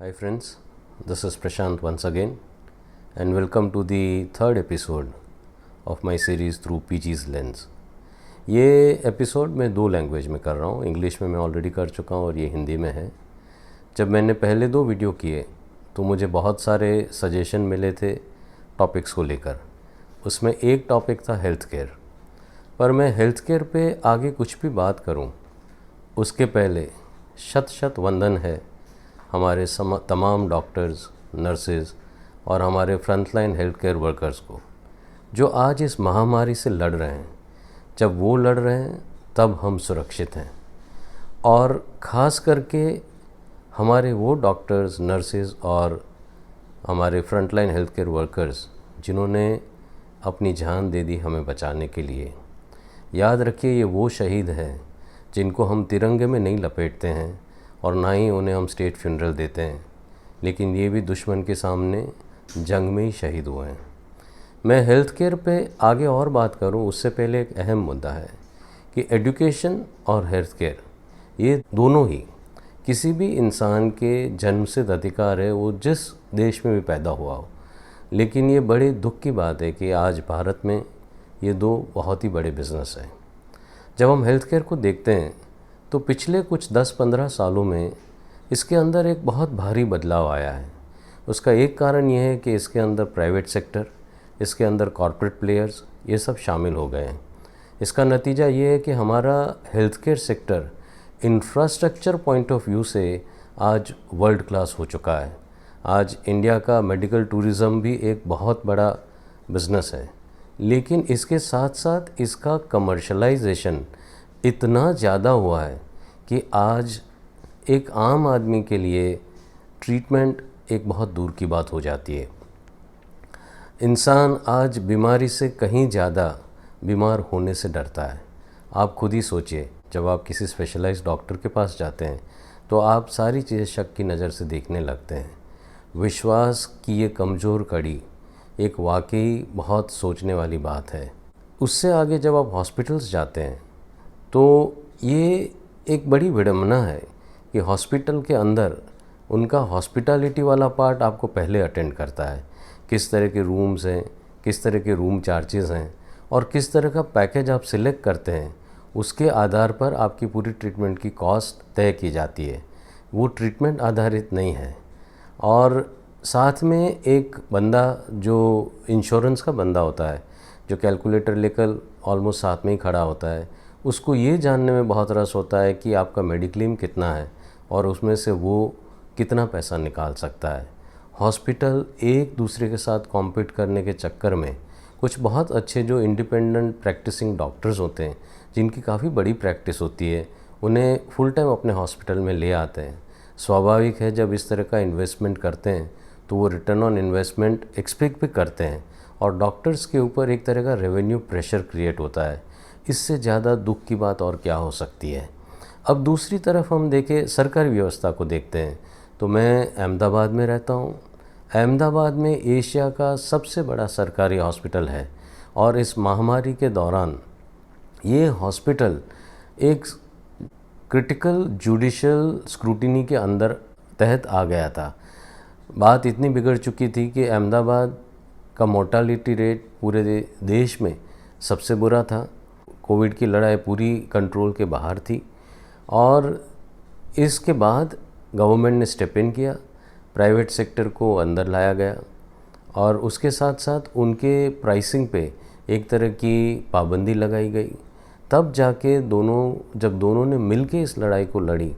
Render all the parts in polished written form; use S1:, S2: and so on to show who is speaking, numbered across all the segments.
S1: Hi friends, this is Prashant once again and welcome to the third episode of my series through PG's lens. ये episode मैं दो language में कर रहा हूँ. इंग्लिश में मैं ऑलरेडी कर चुका हूँ और ये हिंदी में है. जब मैंने पहले दो वीडियो किए तो मुझे बहुत सारे सजेशन मिले थे टॉपिक्स को लेकर. उसमें एक टॉपिक था हेल्थ केयर. पर मैं हेल्थ केयर पे आगे कुछ भी बात करूँ उसके पहले शत शत वंदन है हमारे तमाम डॉक्टर्स, नर्सेज और हमारे फ्रंटलाइन हेल्थ केयर वर्कर्स को जो आज इस महामारी से लड़ रहे हैं. जब वो लड़ रहे हैं तब हम सुरक्षित हैं. और ख़ास करके हमारे वो डॉक्टर्स, नर्सेज और हमारे फ्रंटलाइन हेल्थ केयर वर्कर्स जिन्होंने अपनी जान दे दी हमें बचाने के लिए. याद रखिए, ये वो शहीद हैं जिनको हम तिरंगे में नहीं लपेटते हैं और ना ही उन्हें हम स्टेट फ्यूनरल देते हैं, लेकिन ये भी दुश्मन के सामने जंग में ही शहीद हुए हैं. मैं हेल्थ केयर पे आगे और बात करूं उससे पहले एक अहम मुद्दा है कि एजुकेशन और हेल्थ केयर ये दोनों ही किसी भी इंसान के जन्मसिद्ध अधिकार है, वो जिस देश में भी पैदा हुआ हो. लेकिन ये बड़े दुख की बात है कि आज भारत में ये दो बहुत ही बड़े बिज़नेस हैं. जब हम हेल्थ केयर को देखते हैं तो पिछले कुछ 10-15 सालों में इसके अंदर एक बहुत भारी बदलाव आया है. उसका एक कारण यह है कि इसके अंदर प्राइवेट सेक्टर, इसके अंदर कॉरपोरेट प्लेयर्स ये सब शामिल हो गए हैं. इसका नतीजा ये है कि हमारा health care sector infrastructure point of view से आज वर्ल्ड क्लास हो चुका है. आज इंडिया का मेडिकल टूरिज़म भी एक बहुत बड़ा बिज़नेस है. लेकिन इसके साथ साथ इसका कमर्शलाइजेशन इतना ज़्यादा हुआ है कि आज एक आम आदमी के लिए ट्रीटमेंट एक बहुत दूर की बात हो जाती है. इंसान आज बीमारी से कहीं ज़्यादा बीमार होने से डरता है. आप खुद ही सोचिए, जब आप किसी स्पेशलाइज्ड डॉक्टर के पास जाते हैं तो आप सारी चीज़ें शक की नज़र से देखने लगते हैं. विश्वास की ये कमज़ोर कड़ी एक वाकई बहुत सोचने वाली बात है. उससे आगे जब आप हॉस्पिटल्स जाते हैं तो ये एक बड़ी विडंबना है कि हॉस्पिटल के अंदर उनका हॉस्पिटैलिटी वाला पार्ट आपको पहले अटेंड करता है. किस तरह के रूम्स हैं, किस तरह के रूम चार्जेस हैं और किस तरह का पैकेज आप सिलेक्ट करते हैं, उसके आधार पर आपकी पूरी ट्रीटमेंट की कॉस्ट तय की जाती है. वो ट्रीटमेंट आधारित नहीं है. और साथ में एक बंदा जो इंश्योरेंस का बंदा होता है, जो कैलकुलेटर लेकर ऑलमोस्ट साथ में ही खड़ा होता है, उसको ये जानने में बहुत रस होता है कि आपका मेडिक्लेम कितना है और उसमें से वो कितना पैसा निकाल सकता है. हॉस्पिटल एक दूसरे के साथ कॉम्पीट करने के चक्कर में कुछ बहुत अच्छे जो इंडिपेंडेंट प्रैक्टिसिंग डॉक्टर्स होते हैं, जिनकी काफ़ी बड़ी प्रैक्टिस होती है, उन्हें फुल टाइम अपने हॉस्पिटल में ले आते हैं. स्वाभाविक है, जब इस तरह का इन्वेस्टमेंट करते हैं तो वो रिटर्न ऑन इन्वेस्टमेंट एक्सपेक्ट भी करते हैं और डॉक्टर्स के ऊपर एक तरह का रेवेन्यू प्रेशर क्रिएट होता है. इससे ज़्यादा दुख की बात और क्या हो सकती है. अब दूसरी तरफ हम देखें, सरकारी व्यवस्था को देखते हैं तो मैं अहमदाबाद में रहता हूँ. अहमदाबाद में एशिया का सबसे बड़ा सरकारी हॉस्पिटल है और इस महामारी के दौरान ये हॉस्पिटल एक क्रिटिकल जुडिशियल स्क्रूटिनी के अंदर तहत आ गया था. बात इतनी बिगड़ चुकी थी कि अहमदाबाद का मोर्टालिटी रेट पूरे देश में सबसे बुरा था. कोविड की लड़ाई पूरी कंट्रोल के बाहर थी और इसके बाद गवर्नमेंट ने स्टेप इन किया, प्राइवेट सेक्टर को अंदर लाया गया और उसके साथ साथ उनके प्राइसिंग पे एक तरह की पाबंदी लगाई गई. तब जाके जब दोनों ने मिलके इस लड़ाई को लड़ी,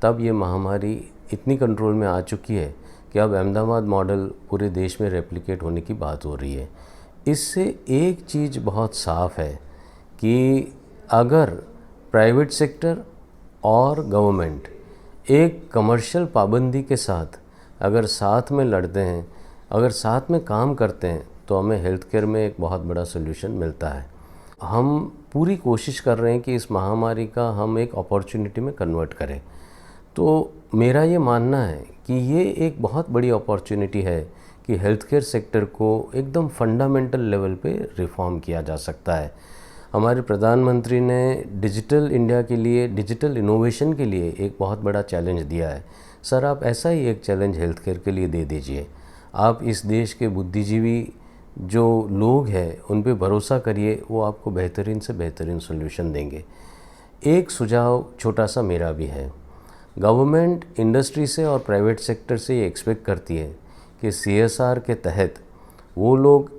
S1: तब ये महामारी इतनी कंट्रोल में आ चुकी है कि अब अहमदाबाद मॉडल पूरे देश में रेप्लिकेट होने की बात हो रही है. इससे एक चीज़ बहुत साफ़ है कि अगर प्राइवेट सेक्टर और गवर्नमेंट एक कमर्शियल पाबंदी के साथ अगर साथ में लड़ते हैं, अगर साथ में काम करते हैं, तो हमें हेल्थ केयर में एक बहुत बड़ा सोल्यूशन मिलता है. हम पूरी कोशिश कर रहे हैं कि इस महामारी का हम एक अपॉर्चुनिटी में कन्वर्ट करें. तो मेरा ये मानना है कि ये एक बहुत बड़ी अपॉर्चुनिटी है कि हेल्थ केयर सेक्टर को एकदम फंडामेंटल लेवल पे रिफॉर्म किया जा सकता है. हमारे प्रधानमंत्री ने डिजिटल इंडिया के लिए, डिजिटल इनोवेशन के लिए एक बहुत बड़ा चैलेंज दिया है, सर आप ऐसा ही एक चैलेंज हेल्थ केयर के लिए दे दीजिए, आप इस देश के बुद्धिजीवी जो लोग हैं उन पे भरोसा करिए, वो आपको बेहतरीन से बेहतरीन सॉल्यूशन देंगे। एक सुझाव छोटा सा मेरा भी है, गवर्नमेंट इंडस्ट्री से और प्राइवेट सेक्टर से ये एक्सपेक्ट करती है कि CSR के तहत वो लोग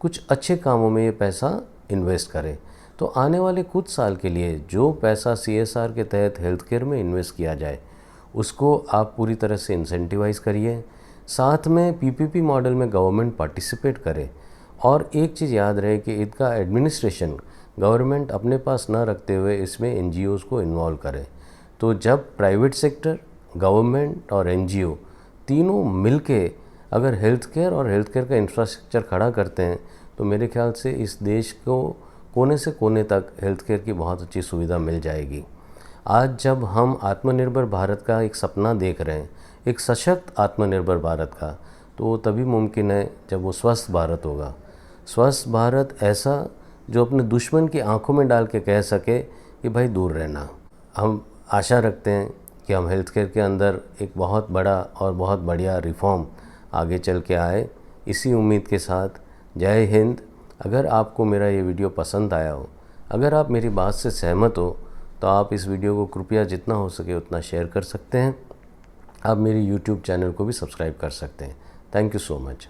S1: कुछ अच्छे कामों में ये पैसा इन्वेस्ट करें। तो आने वाले कुछ साल के लिए जो पैसा CSR के तहत हेल्थ केयर में इन्वेस्ट किया जाए उसको आप पूरी तरह से इंसेंटिवाइज़ करिए। साथ में PPP मॉडल में गवर्नमेंट पार्टिसिपेट करे। और एक चीज़ याद रहे कि इसका एडमिनिस्ट्रेशन गवर्नमेंट अपने पास ना रखते हुए इसमें NGOs को इन्वॉल्व करे। तो जब प्राइवेट सेक्टर, गवर्नमेंट और NGO तीनों मिलके अगर हेल्थ केयर और हेल्थ केयर का इंफ्रास्ट्रक्चर खड़ा करते हैं तो मेरे ख्याल से इस देश को कोने से कोने तक हेल्थ केयर की बहुत अच्छी सुविधा मिल जाएगी। आज जब हम आत्मनिर्भर भारत का एक सपना देख रहे हैं, एक सशक्त आत्मनिर्भर भारत का, तो वो तभी मुमकिन है जब वो स्वस्थ भारत होगा। स्वस्थ भारत ऐसा जो अपने दुश्मन की आंखों में डाल के कह सके कि भाई दूर रहना। हम आशा रखते हैं कि हम हेल्थ केयर के अंदर एक बहुत बड़ा और बहुत बढ़िया रिफॉर्म आगे चल के आए। इसी उम्मीद के साथ जय हिंद। अगर आपको मेरा ये वीडियो पसंद आया हो, अगर आप मेरी बात से सहमत हो, तो आप इस वीडियो को कृपया जितना हो सके उतना शेयर कर सकते हैं। आप मेरी YouTube चैनल को भी सब्सक्राइब कर सकते हैं। Thank you so much.